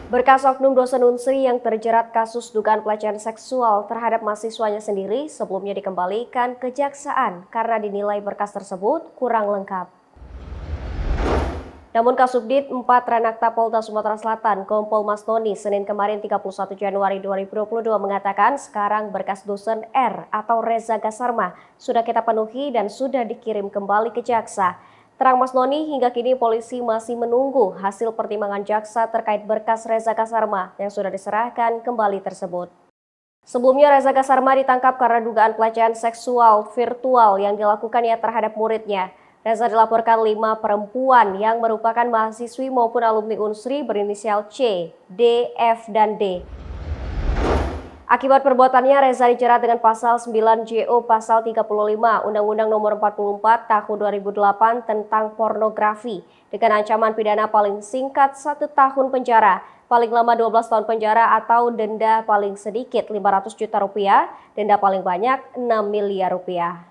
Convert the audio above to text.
Berkas oknum dosen Unsri yang terjerat kasus dugaan pelecehan seksual terhadap mahasiswanya sendiri sebelumnya dikembalikan ke Kejaksaan karena dinilai berkas tersebut kurang lengkap. Namun Kasubdit 4 Renakta Polda Sumatera Selatan, Kompol Mas Tony, Senin kemarin 31 Januari 2022 mengatakan sekarang berkas dosen R atau Reza Gasarma sudah kita penuhi dan sudah dikirim kembali ke jaksa. Terang Mas Noni, hingga kini polisi masih menunggu hasil pertimbangan jaksa terkait berkas Reza Gasarma yang sudah diserahkan kembali tersebut. Sebelumnya Reza Gasarma ditangkap karena dugaan pelecehan seksual virtual yang dilakukannya terhadap muridnya. Reza dilaporkan 5 perempuan yang merupakan mahasiswi maupun alumni Unsri berinisial C, D, F, dan D. Akibat perbuatannya, Reza dijerat dengan pasal 9 JO pasal 35 Undang-Undang Nomor 44 Tahun 2008 tentang pornografi dengan ancaman pidana paling singkat 1 tahun penjara, paling lama 12 tahun penjara atau denda paling sedikit 500 juta rupiah, denda paling banyak 6 miliar rupiah.